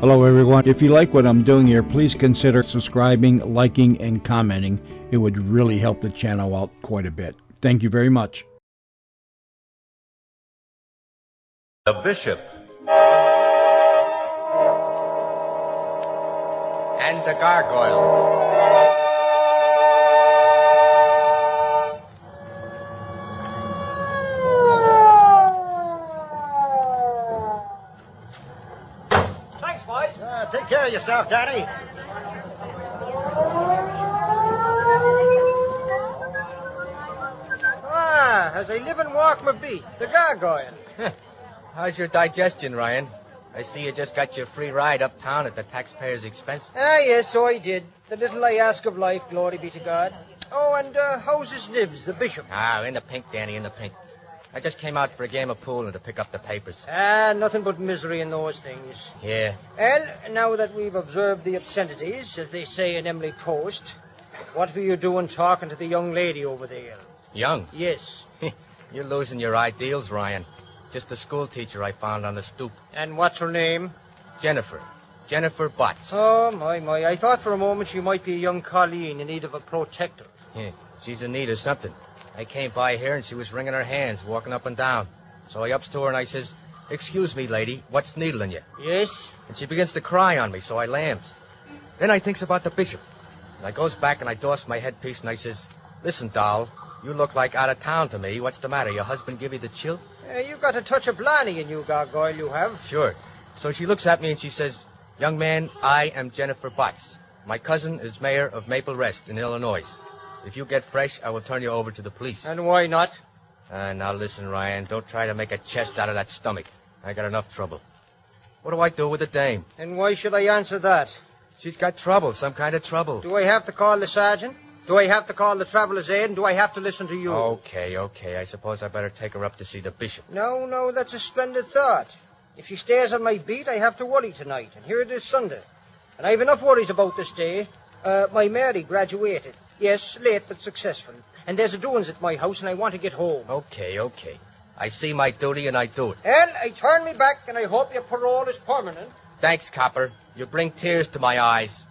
Hello, everyone. If you like what I'm doing here, please consider subscribing, liking, and commenting. It would really help the channel out quite a bit. Thank you very much. The Bishop. And the Gargoyle. Thanks, boys. Take care of yourself, Daddy. As I live and walk my beat, the Gargoyle. How's your digestion, Ryan? I see you just got your free ride uptown at the taxpayer's expense. Yes, so I did. The little I ask of life, glory be to God. Oh, and how's his nibs, the Bishop? In the pink, Danny, in the pink. I just came out for a game of pool and to pick up the papers. Nothing but misery in those things. Yeah. Well, now that we've observed the obscenities, as they say in Emily Post, what were you doing talking to the young lady over there? Young? Yes. You're losing your ideals, Ryan. Just a school teacher I found on the stoop. And what's her name? Jennifer. Jennifer Butts. Oh, my. I thought for a moment she might be a young Colleen in need of a protector. Yeah, she's in need of something. I came by here and she was wringing her hands, walking up and down. So I ups to her and I says, "Excuse me, lady, what's needling you?" Yes? And she begins to cry on me, so I lambs. Then I thinks about the Bishop. And I goes back and I doffs my headpiece and I says, "Listen, doll, you look like out of town to me. What's the matter? Your husband give you the chill?" You got a touch of Blarney in you, Gargoyle, you have. Sure. So she looks at me and she says, "Young man, I am Jennifer Butts. My cousin is mayor of Maple Rest in Illinois. If you get fresh, I will turn you over to the police." And why not? Now listen, Ryan, don't try to make a chest out of that stomach. I got enough trouble. What do I do with the dame? And why should I answer that? She's got trouble, some kind of trouble. Do I have to call the sergeant? Do I have to call the traveler's aid? And do I have to listen to you? Okay. I suppose I better take her up to see the Bishop. No, that's a splendid thought. If she stays on my beat, I have to worry tonight. And here it is Sunday. And I have enough worries about this day. My Mary graduated. Yes, late but successful. And there's a doings at my house and I want to get home. Okay. I see my duty and I do it. And I turn me back and I hope your parole is permanent. Thanks, copper. You bring tears to my eyes.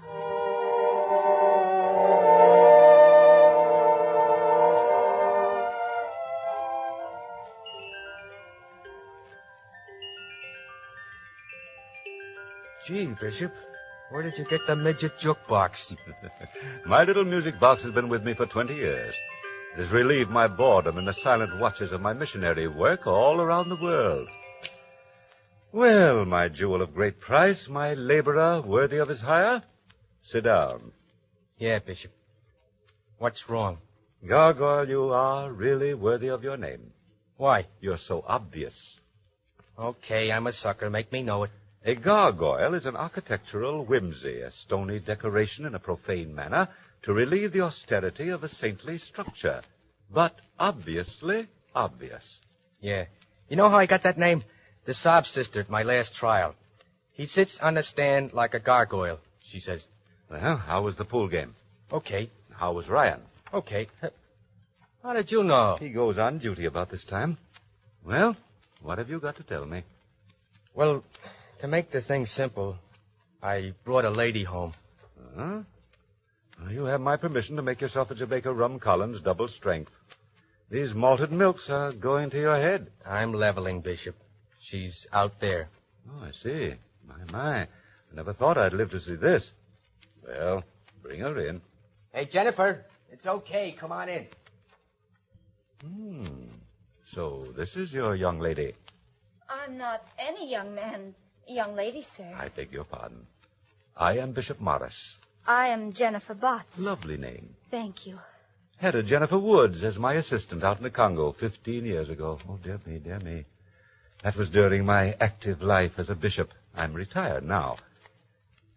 Gee, Bishop, where did you get the midget jukebox? My little music box has been with me for 20 years. It has relieved my boredom in the silent watches of my missionary work all around the world. Well, my jewel of great price, my laborer worthy of his hire, sit down. Yeah, Bishop. What's wrong? Gargoyle, you are really worthy of your name. Why? You're so obvious. Okay, I'm a sucker. Make me know it. A gargoyle is an architectural whimsy, a stony decoration in a profane manner to relieve the austerity of a saintly structure. But obviously obvious. Yeah. You know how I got that name? The sob sister at my last trial. He sits on the stand like a gargoyle, she says. Well, how was the pool game? Okay. How was Ryan? Okay. How did you know? He goes on duty about this time. Well, what have you got to tell me? Well, to make the thing simple, I brought a lady home. Huh? Well, you have my permission to make yourself a Jamaica Rum Collins double strength. These malted milks are going to your head. I'm leveling, Bishop. She's out there. Oh, I see. My. I never thought I'd live to see this. Well, bring her in. Hey, Jennifer, it's okay. Come on in. So this is your young lady. I'm not any young lady, sir. I beg your pardon. I am Bishop Morris. I am Jennifer Botts. Lovely name. Thank you. Had a Jennifer Woods as my assistant out in the Congo 15 years ago. Oh, dear me. That was during my active life as a bishop. I'm retired now.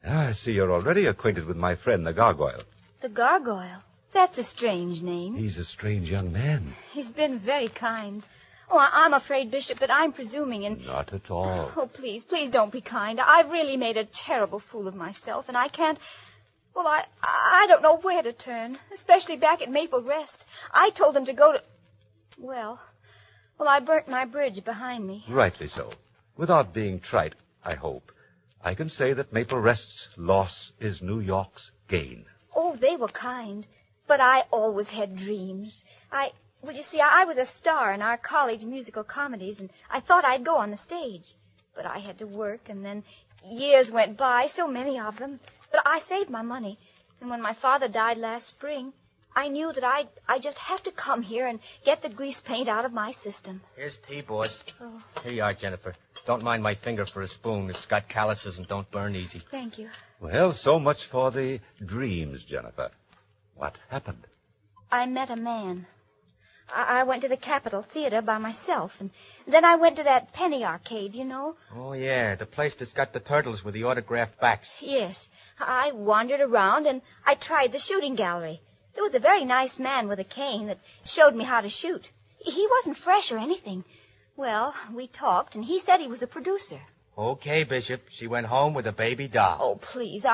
I see you're already acquainted with my friend, the Gargoyle. The Gargoyle? That's a strange name. He's a strange young man. He's been very kind. Oh, I'm afraid, Bishop, that I'm presuming in... Not at all. Oh, please don't be kind. I've really made a terrible fool of myself, and I can't... Well, I don't know where to turn, especially back at Maple Rest. I told them to go to... Well, I burnt my bridge behind me. Rightly so. Without being trite, I hope. I can say that Maple Rest's loss is New York's gain. Oh, they were kind. But I always had dreams. Well, you see, I was a star in our college musical comedies, and I thought I'd go on the stage. But I had to work, and then years went by, so many of them. But I saved my money, and when my father died last spring, I knew that I just have to come here and get the grease paint out of my system. Here's tea, boss. Oh. Here you are, Jennifer. Don't mind my finger for a spoon. It's got calluses and don't burn easy. Thank you. Well, so much for the dreams, Jennifer. What happened? I met a man. I went to the Capitol Theater by myself, and then I went to that penny arcade, you know. Oh, yeah, the place that's got the turtles with the autographed backs. Yes. I wandered around, and I tried the shooting gallery. There was a very nice man with a cane that showed me how to shoot. He wasn't fresh or anything. Well, we talked, and he said he was a producer. Okay, Bishop. She went home with a baby doll. Oh, please,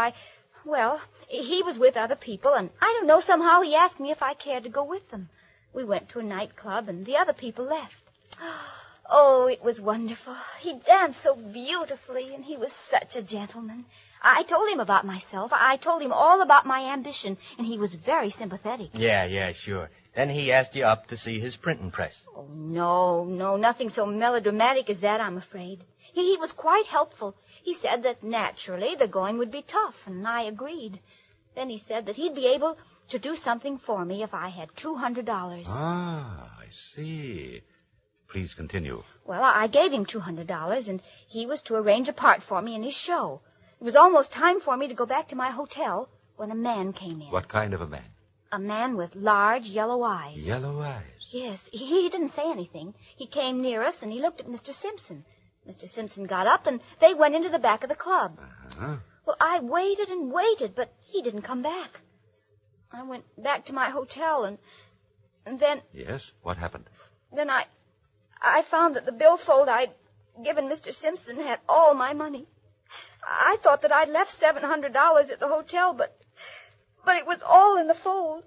Well, he was with other people, and I don't know, somehow he asked me if I cared to go with them. We went to a nightclub, and the other people left. Oh, it was wonderful. He danced so beautifully, and he was such a gentleman. I told him about myself. I told him all about my ambition, and he was very sympathetic. Yeah, sure. Then he asked you up to see his printing press. Oh, no, nothing so melodramatic as that, I'm afraid. He was quite helpful. He said that naturally the going would be tough, and I agreed. Then he said that he'd be able to do something for me if I had $200. Ah, I see. Please continue. Well, I gave him $200, and he was to arrange a part for me in his show. It was almost time for me to go back to my hotel when a man came in. What kind of a man? A man with large yellow eyes. Yellow eyes? Yes, he didn't say anything. He came near us, and he looked at Mr. Simpson. Mr. Simpson got up, and they went into the back of the club. Uh-huh. Well, I waited and waited, but he didn't come back. I went back to my hotel, and then... Yes? What happened? Then I found that the billfold I'd given Mr. Simpson had all my money. I thought that I'd left $700 at the hotel, but it was all in the fold.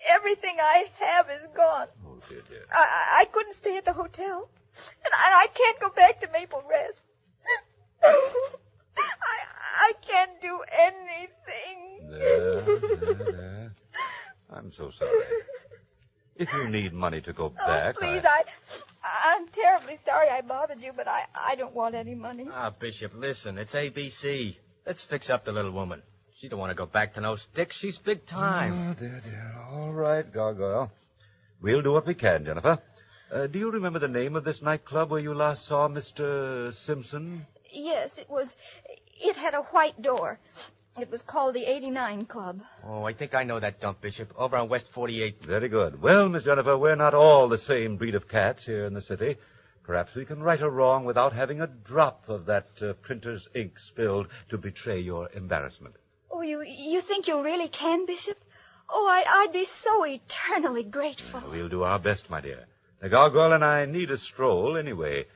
Everything I have is gone. Oh, dear. I couldn't stay at the hotel, and I can't go back to Maple Rest. I can't do anything. There. I'm so sorry. If you need money to go back... Oh, please, I'm terribly sorry I bothered you, but I don't want any money. Ah, Bishop, listen, it's ABC. Let's fix up the little woman. She don't want to go back to no sticks. She's big time. Oh, dear. All right, Gargoyle. We'll do what we can, Jennifer. Do you remember the name of this nightclub where you last saw Mr. Simpson? Yes, it had a white door. It was called the 89 Club. Oh, I think I know that dump, Bishop. Over on West 48th. Very good. Well, Miss Jennifer, we're not all the same breed of cats here in the city. Perhaps we can right a wrong without having a drop of that printer's ink spilled to betray your embarrassment. Oh, you think you really can, Bishop? Oh, I'd be so eternally grateful. We'll do our best, my dear. The Gargoyle and I need a stroll anyway.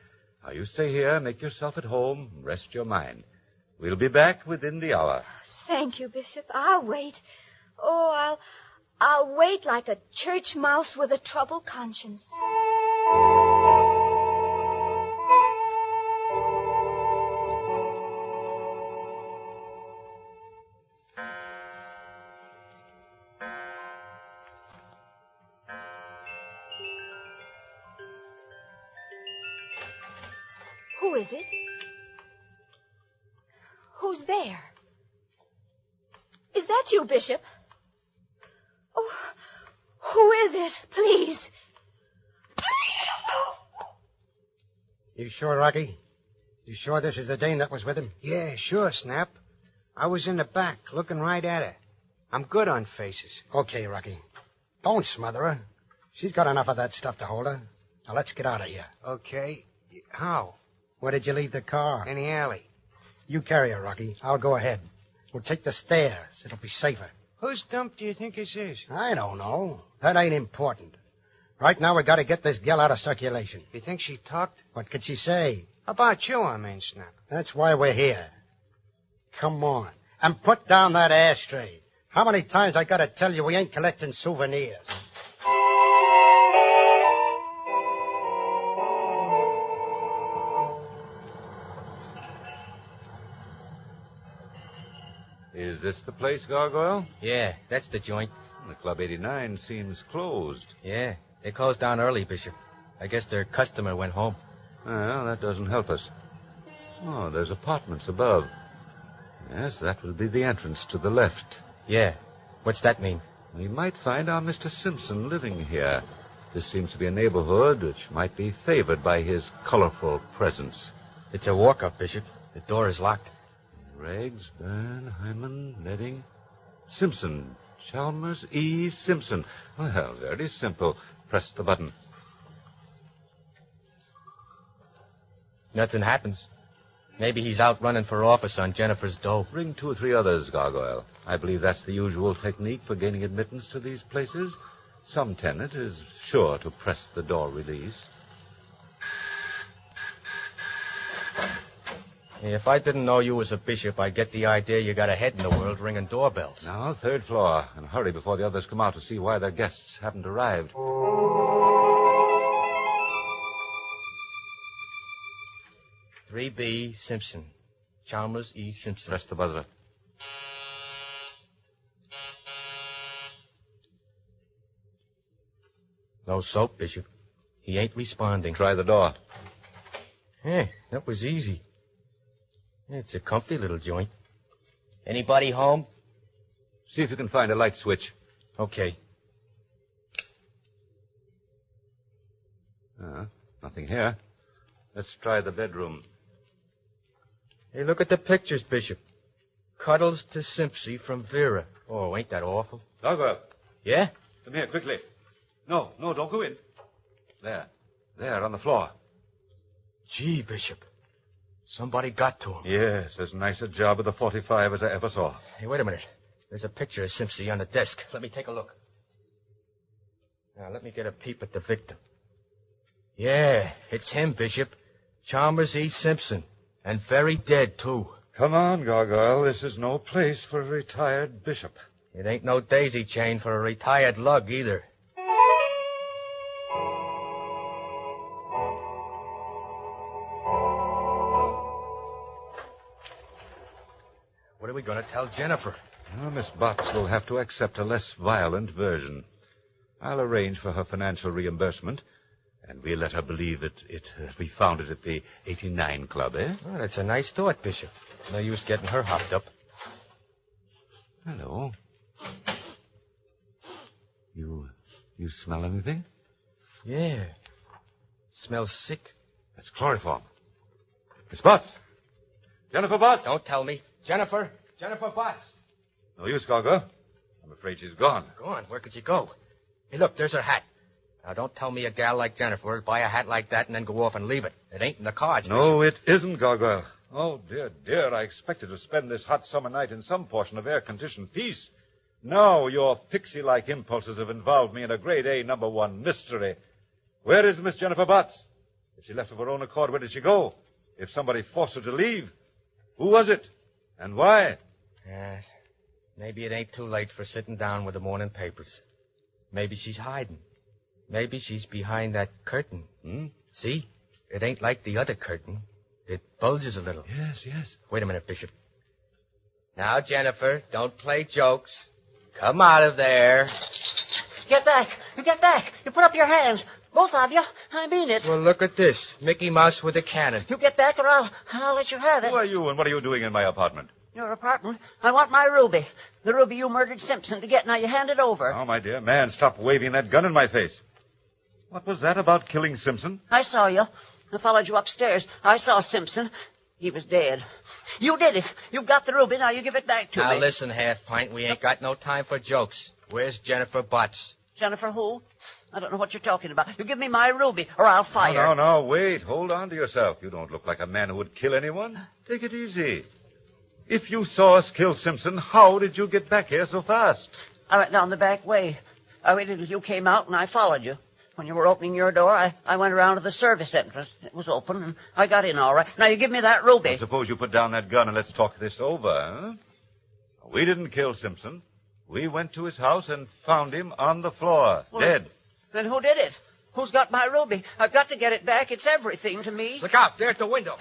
Now, you stay here, make yourself at home, rest your mind. We'll be back within the hour. Thank you, Bishop. I'll wait. Oh, I'll wait like a church mouse with a troubled conscience. Who is it? Who's there? Is that you, Bishop? Oh, who is it? Please. You sure, Rocky? You sure this is the dame that was with him? Yeah, sure, Snap. I was in the back, looking right at her. I'm good on faces. Okay, Rocky. Don't smother her. She's got enough of that stuff to hold her. Now, let's get out of here. Okay. How? Where did you leave the car? In the alley. You carry her, Rocky. I'll go ahead. We'll take the stairs. It'll be safer. Whose dump do you think this is? I don't know. That ain't important. Right now, we got to get this gal out of circulation. You think she talked? What could she say? About you, I mean, Snap. That's why we're here. Come on. And put down that ashtray. How many times I got to tell you we ain't collecting souvenirs? Is this the place, Gargoyle? Yeah, that's the joint. The Club 89 seems closed. Yeah, they closed down early, Bishop. I guess their customer went home. Well, that doesn't help us. Oh, there's apartments above. Yes, that will be the entrance to the left. Yeah. What's that mean? We might find our Mr. Simpson living here. This seems to be a neighborhood which might be favored by his colorful presence. It's a walk-up, Bishop. The door is locked. Riggs, Byrne, Hyman, Nedding, Simpson, Chalmers, E. Simpson. Well, very simple. Press the button. Nothing happens. Maybe he's out running for office on Jennifer's dough. Ring 2 or 3 others, Gargoyle. I believe that's the usual technique for gaining admittance to these places. Some tenant is sure to press the door release. Hey, if I didn't know you was a bishop, I'd get the idea you got a head in the world ringing doorbells. Now, 3rd floor. And hurry before the others come out to see why their guests haven't arrived. B. Simpson. Chalmers E. Simpson. Press the buzzer. No soap, Bishop. He ain't responding. Try the door. Hey, that was easy. It's a comfy little joint. Anybody home? See if you can find a light switch. Okay. Nothing here. Let's try the bedroom. Hey, look at the pictures, Bishop. Cuddles to Simpsy from Vera. Oh, ain't that awful? Gargoyle, Yeah? come here, quickly. No, don't go in. There, on the floor. Gee, Bishop. Somebody got to him. Yes, as nice a job of the 45 as I ever saw. Hey, wait a minute. There's a picture of Simpsy on the desk. Let me take a look. Now, let me get a peep at the victim. Yeah, it's him, Bishop. Chalmers E. Simpson. And very dead, too. Come on, Gargoyle. This is no place for a retired bishop. It ain't no daisy chain for a retired lug, either. What are we going to tell Jennifer? Well, Miss Botts will have to accept a less violent version. I'll arrange for her financial reimbursement, and we'll let her believe that we found it at the 89 Club, eh? Well, that's a nice thought, Bishop. No use getting her hopped up. Hello. You smell anything? Yeah. Smells sick. That's chloroform. Miss Botts! Jennifer Botts! Don't tell me. Jennifer Botts. No use, Gargoyle. I'm afraid she's gone. Gone? Where could she go? Hey, look, there's her hat. Now, don't tell me a gal like Jennifer would buy a hat like that and then go off and leave it. It ain't in the cards, No, it isn't, Gargoyle. Oh, dear, I expected to spend this hot summer night in some portion of air-conditioned peace. Now your pixie-like impulses have involved me in a grade A number 1 mystery. Where is Miss Jennifer Botts? If she left of her own accord, where did she go? If somebody forced her to leave, who was it? And why? Maybe it ain't too late for sitting down with the morning papers. Maybe she's hiding. Maybe she's behind that curtain. See? It ain't like the other curtain. It bulges a little. Yes. Wait a minute, Bishop. Now, Jennifer, don't play jokes. Come out of there. Get back! You get back! You put up your hands! Both of you! I mean it! Well, look at this. Mickey Mouse with a cannon. You get back or I'll let you have it. Who are you and what are you doing in my apartment? Your apartment? I want my ruby. The ruby you murdered Simpson to get. Now you hand it over. Oh, my dear man, stop waving that gun in my face. What was that about killing Simpson? I saw you. I followed you upstairs. I saw Simpson. He was dead. You did it. You got the ruby. Now you give it back to me. Now, listen, Half-Pint. We ain't got no time for jokes. Where's Jennifer Botts? Jennifer who? I don't know what you're talking about. You give me my ruby or I'll fire. No, wait. Hold on to yourself. You don't look like a man who would kill anyone. Take it easy. If you saw us kill Simpson, how did you get back here so fast? I went down the back way. I waited until you came out and I followed you. When you were opening your door, I went around to the service entrance. It was open, and I got in all right. Now, you give me that ruby. Well, suppose you put down that gun and let's talk this over, huh? We didn't kill Simpson. We went to his house and found him on the floor, dead. Then who did it? Who's got my ruby? I've got to get it back. It's everything to me. Look out. There at the window.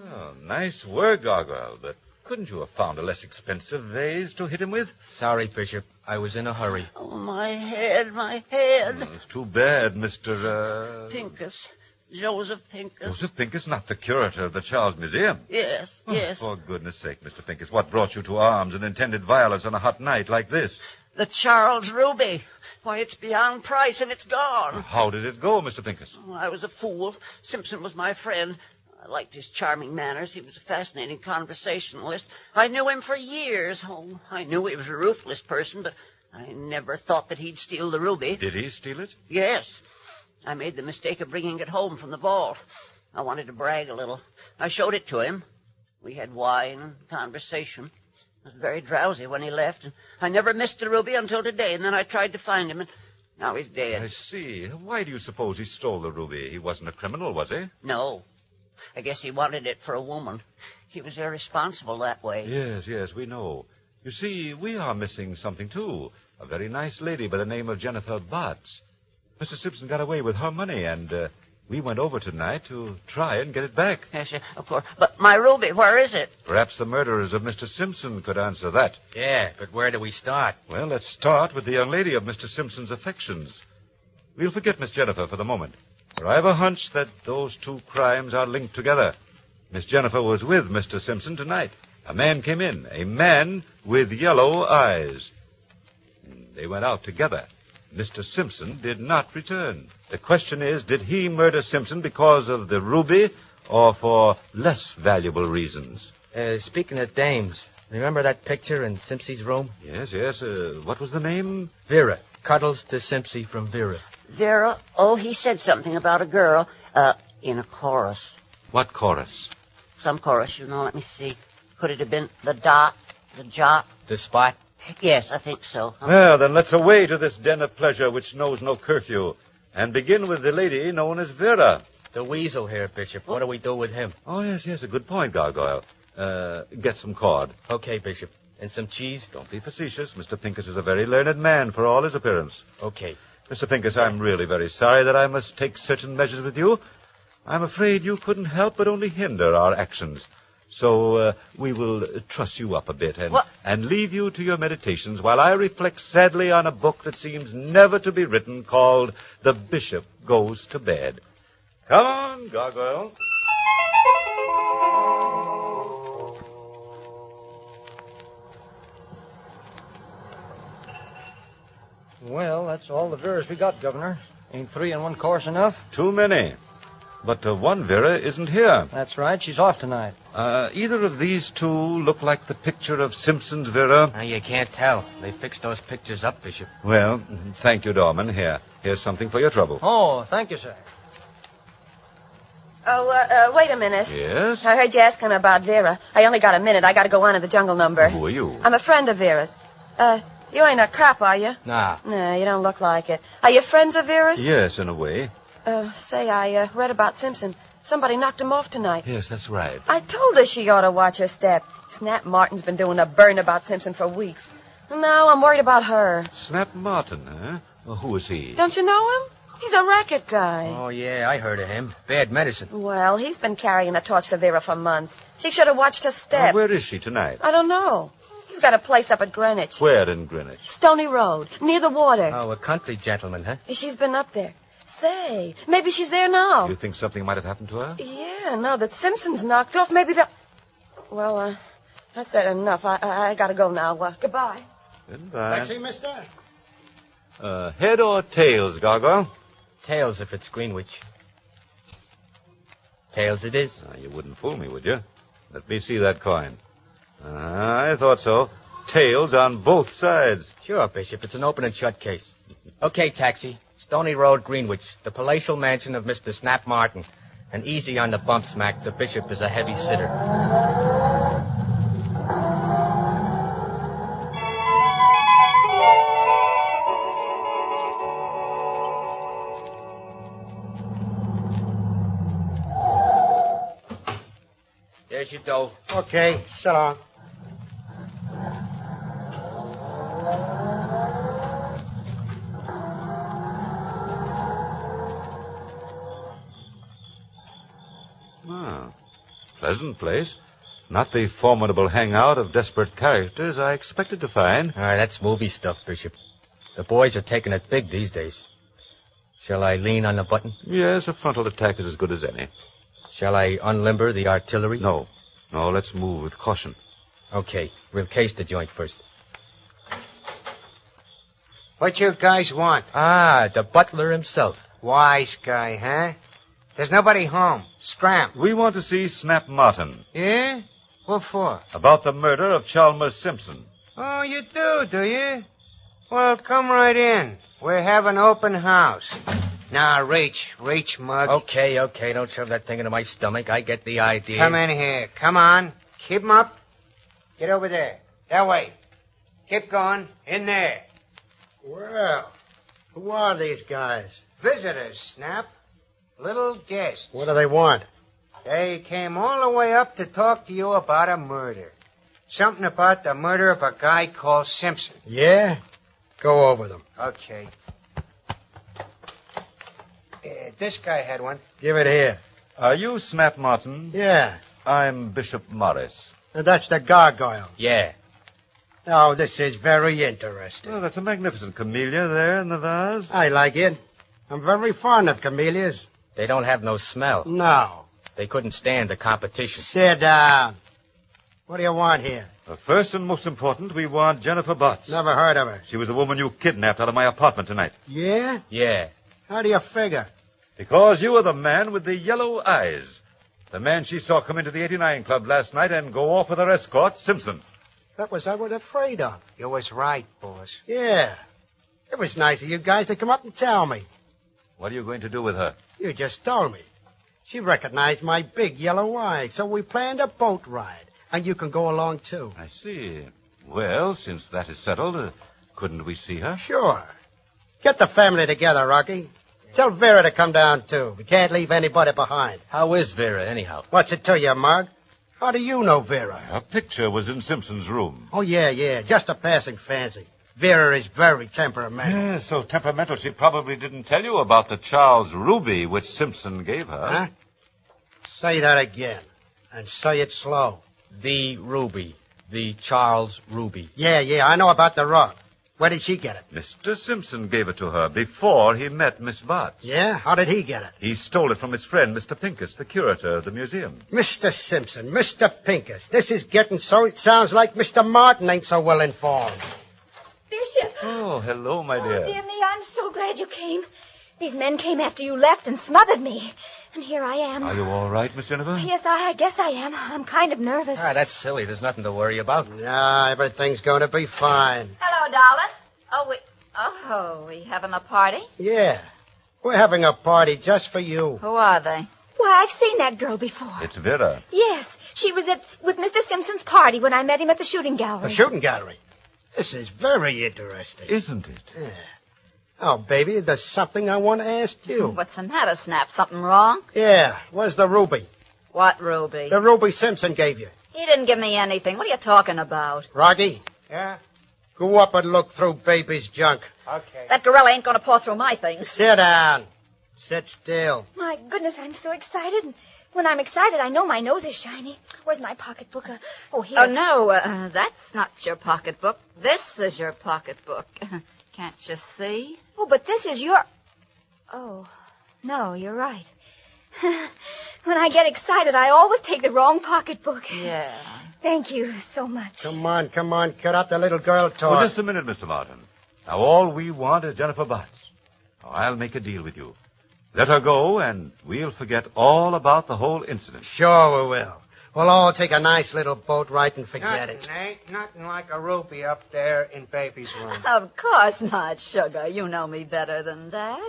Oh, nice work, Gargoyle, but Couldn't you have found a less expensive vase to hit him with? Sorry, Bishop. I was in a hurry. Oh, my head, my head. It's too bad, Mr. Pincus. Joseph Pincus. Joseph Pincus, not the curator of the Charles Museum. Yes, yes. For goodness sake, Mr. Pincus, what brought you to arms and intended violence on a hot night like this? The Charles Ruby. Why, it's beyond price and it's gone. How did it go, Mr. Pincus? Oh, I was a fool. Simpson was my friend. I liked his charming manners. He was a fascinating conversationalist. I knew him for years. Oh, I knew he was a ruthless person, but I never thought that he'd steal the ruby. Did he steal it? Yes. I made the mistake of bringing it home from the vault. I wanted to brag a little. I showed it to him. We had wine and conversation. I was very drowsy when he left, and I never missed the ruby until today, and then I tried to find him, and now he's dead. I see. Why do you suppose he stole the ruby? He wasn't a criminal, was he? No. I guess he wanted it for a woman. He was irresponsible that way. Yes, we know. You see, we are missing something, too. A very nice lady by the name of Jennifer Botts. Mr. Simpson got away with her money, and we went over tonight to try and get it back. Yes, of course. But my ruby, where is it? Perhaps the murderers of Mr. Simpson could answer that. Yeah, but where do we start? Well, let's start with the young lady of Mr. Simpson's affections. We'll forget Miss Jennifer for the moment. For I have a hunch that those two crimes are linked together. Miss Jennifer was with Mr. Simpson tonight. A man came in, a man with yellow eyes. They went out together. Mr. Simpson did not return. The question is, did he murder Simpson because of the ruby or for less valuable reasons? Speaking of dames, remember that picture in Simpson's room? Yes. What was the name? Vera. Cuddles to Simpson from Vera. Vera? Oh, he said something about a girl, in a chorus. What chorus? Some chorus, let me see. Could it have been the dot, the jot? The spot? Yes, I think so. Well, then let's away to this den of pleasure which knows no curfew, and begin with the lady known as Vera. The weasel here, Bishop. What do we do with him? Oh, yes, a good point, Gargoyle. Get some cord. Okay, Bishop. And some cheese? Don't be facetious. Mr. Pincus is a very learned man for all his appearance. Okay. Mr. Pincus, I'm really very sorry that I must take certain measures with you. I'm afraid you couldn't help but only hinder our actions. So we will truss you up a bit and leave you to your meditations while I reflect sadly on a book that seems never to be written called The Bishop Goes to Bed. Come on, Gargoyle. Well, that's all the Veras we got, Governor. Ain't 3 in one course enough? Too many. But one Vera isn't here. That's right. She's off tonight. Either of these two look like the picture of Simpson's Vera? You can't tell. They fixed those pictures up, Bishop. Well, thank you, Dorman. Here's something for your trouble. Oh, thank you, sir. Oh, wait a minute. Yes? I heard you asking about Vera. I only got a minute. I got to go on to the jungle number. Who are you? I'm a friend of Vera's. You ain't a cop, are you? Nah. No, you don't look like it. Are you friends of Vera's? Yes, in a way. Say, I read about Simpson. Somebody knocked him off tonight. Yes, that's right. I told her she ought to watch her step. Snap Martin's been doing a burn about Simpson for weeks. Now I'm worried about her. Snap Martin, huh? Well, who is he? Don't you know him? He's a racket guy. Oh, yeah, I heard of him. Bad medicine. Well, he's been carrying a torch for Vera for months. She should have watched her step. Where is she tonight? I don't know. He's got a place up at Greenwich. Where in Greenwich? Stony Road, near the water. Oh, a country gentleman, huh? She's been up there. Say, maybe she's there now. You think something might have happened to her? Yeah, now that Simpson's knocked off, maybe they'll... Well, I said enough. I gotta go now. Goodbye. Goodbye. Taxi, mister? Head or tails, Gargoyle? Tails if it's Greenwich. Tails it is. You wouldn't fool me, would you? Let me see that coin. I thought so. Tails on both sides. Sure, Bishop. It's an open and shut case. Okay, taxi. Stony Road, Greenwich. The palatial mansion of Mr. Snap Martin. And easy on the bumps, Mac. The bishop is a heavy sitter. There's your dough. Okay, so long. Pleasant place. Not the formidable hangout of desperate characters I expected to find. All right, that's movie stuff, Bishop. The boys are taking it big these days. Shall I lean on the button? Yes, a frontal attack is as good as any. Shall I unlimber the artillery? No, let's move with caution. Okay, we'll case the joint first. What you guys want? Ah, the butler himself. Wise guy, huh? There's nobody home. Scram. We want to see Snap Martin. Yeah? What for? About the murder of Chalmers Simpson. Oh, you do you? Well, come right in. We're having open house. Now, reach, mug. Okay, don't shove that thing into my stomach. I get the idea. Come in here. Come on. Keep 'em up. Get over there. That way. Keep going. In there. Well, who are these guys? Visitors, Snap. Little guest. What do they want? They came all the way up to talk to you about a murder. Something about the murder of a guy called Simpson. Yeah? Go over them. Okay. This guy had one. Give it here. Are you Snap Martin? Yeah. I'm Bishop Morris. And that's the Gargoyle. Yeah. Oh, this is very interesting. Oh, that's a magnificent camellia there in the vase. I like it. I'm very fond of camellias. They don't have no smell. No. They couldn't stand the competition. Sit down. What do you want here? First and most important, we want Jennifer Butts. Never heard of her. She was the woman you kidnapped out of my apartment tonight. Yeah? Yeah. How do you figure? Because you were the man with the yellow eyes. The man she saw come into the 89 Club last night and go off with her escort, Simpson. That was I was afraid of. You was right, boss. Yeah. It was nice of you guys to come up and tell me. What are you going to do with her? You just told me. She recognized my big yellow eye, so we planned a boat ride. And you can go along, too. I see. Well, since that is settled, couldn't we see her? Sure. Get the family together, Rocky. Tell Vera to come down, too. We can't leave anybody behind. How is Vera, anyhow? What's it to you, Marg? How do you know Vera? Her picture was in Simpson's room. Oh, yeah. Just a passing fancy. Vera is very temperamental. Yeah, so temperamental she probably didn't tell you about the Charles Ruby which Simpson gave her. Huh? Say that again. And say it slow. The Ruby. The Charles Ruby. Yeah, I know about the rock. Where did she get it? Mr. Simpson gave it to her before he met Miss Butts. Yeah? How did he get it? He stole it from his friend, Mr. Pincus, the curator of the museum. Mr. Simpson, Mr. Pincus. This is getting so it sounds like Mr. Martin ain't so well informed. Bishop. Oh, hello, my dear. Oh, dear me, I'm so glad you came. These men came after you left and smothered me. And here I am. Are you all right, Miss Jennifer? Yes, I guess I am. I'm kind of nervous. Ah, that's silly. There's nothing to worry about. Yeah, everything's going to be fine. Hello, darling. We having a party? Yeah. We're having a party just for you. Who are they? Why, I've seen that girl before. It's Vera. Yes, she was with Mr. Simpson's party when I met him at the shooting gallery. The shooting gallery? This is very interesting. Isn't it? Yeah. Oh, baby, there's something I want to ask you. What's the matter, Snap? Something wrong? Yeah, where's the ruby? What ruby? The ruby Simpson gave you. He didn't give me anything. What are you talking about? Rocky, Yeah? go up and look through baby's junk. Okay. That gorilla ain't going to paw through my things. Sit down. Sit still. My goodness, I'm so excited. And when I'm excited, I know my nose is shiny. Where's my pocketbook? Here. Oh, no, that's not your pocketbook. This is your pocketbook. Can't you see? Oh, but this is your... Oh, no, you're right. When I get excited, I always take the wrong pocketbook. Yeah. Thank you so much. Come on. Cut out the little girl talk. Oh, just a minute, Mr. Martin. Now, all we want is Jennifer Butts. Now, I'll make a deal with you. Let her go, and we'll forget all about the whole incident. Sure we will. We'll all take a nice little boat ride and forget it. Ain't nothing like a ruby up there in baby's room. Of course not, Sugar. You know me better than that.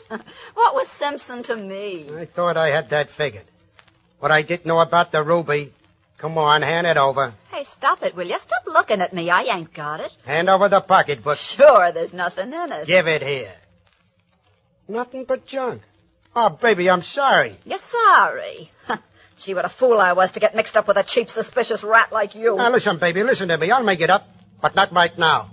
What was Simpson to me? I thought I had that figured. What I didn't know about the ruby, come on, hand it over. Hey, stop it, will you? Stop looking at me. I ain't got it. Hand over the pocketbook. Sure, there's nothing in it. Give it here. Nothing but junk. Oh, baby, I'm sorry. You're sorry. Gee, what a fool I was to get mixed up with a cheap, suspicious rat like you. Now, listen, baby, listen to me. I'll make it up, but not right now.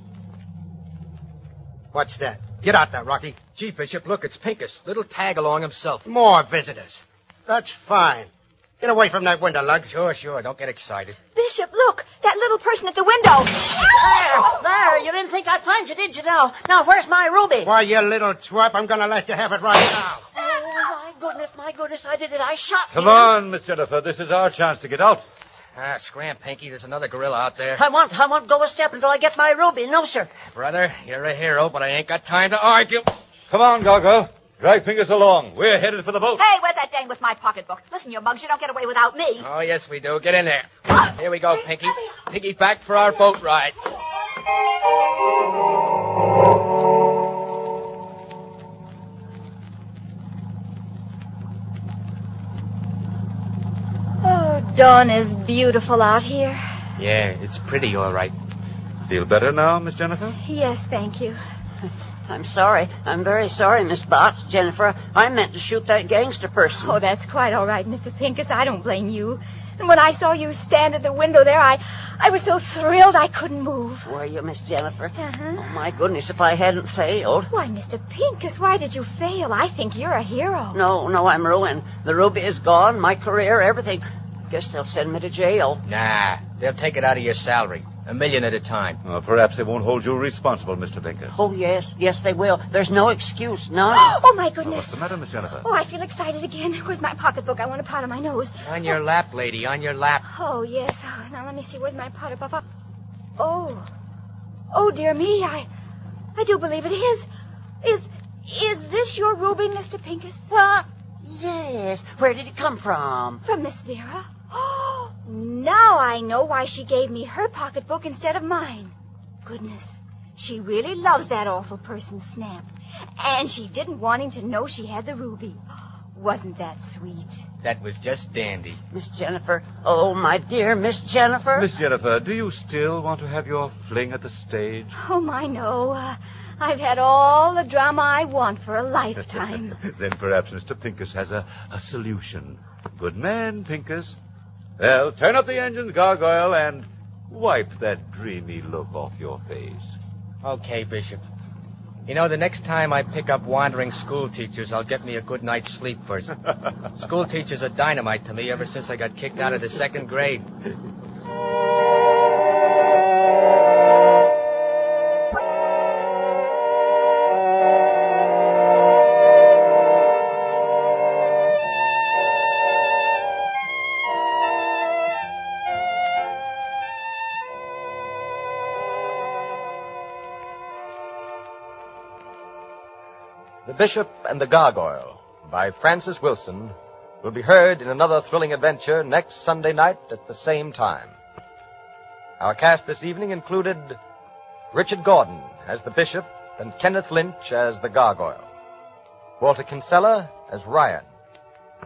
What's that? Get out there, Rocky. Gee, Bishop, look, it's Pincus. Little tag-along himself. More visitors. That's fine. Get away from that window, Lug. Sure. Don't get excited. Bishop, look, that little person at the window. There, you didn't think I'd find you, did you now? Now, where's my ruby? Why, you little twat, I'm going to let you have it right now. Oh, my goodness, I did it. I shot Come him. on, Miss Jennifer. This is our chance to get out. Scram, Pinky. There's another gorilla out there. I won't go a step until I get my ruby. No, sir. Brother, you're a hero, but I ain't got time to argue. Come on, Gargoyle. Drag Pinkus along. We're headed for the boat. Hey, where's that dame with my pocketbook? Listen, you mugs, you don't get away without me. Oh, yes, we do. Get in there. Here we go, Pinky. Pinky, back for our boat ride. Oh, dawn is beautiful out here. Yeah, it's pretty, all right. Feel better now, Miss Jennifer? Yes, thank you. I'm sorry. I'm very sorry, Miss Botts. Jennifer, I meant to shoot that gangster person. Oh, that's quite all right, Mr. Pincus. I don't blame you. And when I saw you stand at the window there, I was so thrilled I couldn't move. Were you, Miss Jennifer? Uh-huh. Oh, my goodness, if I hadn't failed. Why, Mr. Pincus, why did you fail? I think you're a hero. No, I'm ruined. The ruby is gone, my career, everything. Guess they'll send me to jail. Nah, they'll take it out of your salary. $1 million at a time. Well, perhaps they won't hold you responsible, Mr. Pinkus. Oh, yes, they will. There's no excuse, none. Oh, my Well, goodness. what's the matter, Miss Jennifer? Oh, I feel excited again. Where's my pocketbook? I want to powder my nose. On your lap, lady, on your lap. Oh, yes. Oh, now let me see. Where's my pocketbook? Oh, dear me. I do believe it is. Is this your ruby, Mr. Pincus? Yes. Where did it come from? From Miss Vera. Oh, now I know why she gave me her pocketbook instead of mine. Goodness, she really loves that awful person, Snap. And she didn't want him to know she had the ruby. Wasn't that sweet? That was just dandy. Miss Jennifer. Oh, my dear Miss Jennifer. Miss Jennifer, do you still want to have your fling at the stage? Oh, my, no. I've had all the drama I want for a lifetime. Then perhaps Mr. Pinkus has a solution. Good man, Pinkus. Well, turn up the engines, Gargoyle, and wipe that dreamy look off your face. Okay, Bishop. You know, the next time I pick up wandering school teachers, I'll get me a good night's sleep first. School teachers are dynamite to me ever since I got kicked out of the 2nd grade. The Bishop and the Gargoyle by Francis Wilson will be heard in another thrilling adventure next Sunday night at the same time. Our cast this evening included Richard Gordon as the Bishop and Kenneth Lynch as the Gargoyle, Walter Kinsella as Ryan,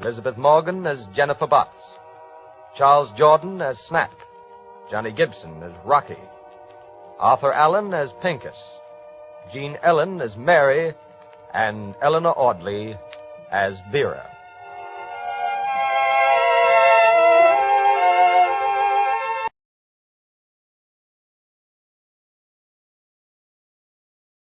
Elizabeth Morgan as Jennifer Botts, Charles Jordan as Snap, Johnny Gibson as Rocky, Arthur Allen as Pincus, Jean Ellen as Mary, and Eleanor Audley as Vera.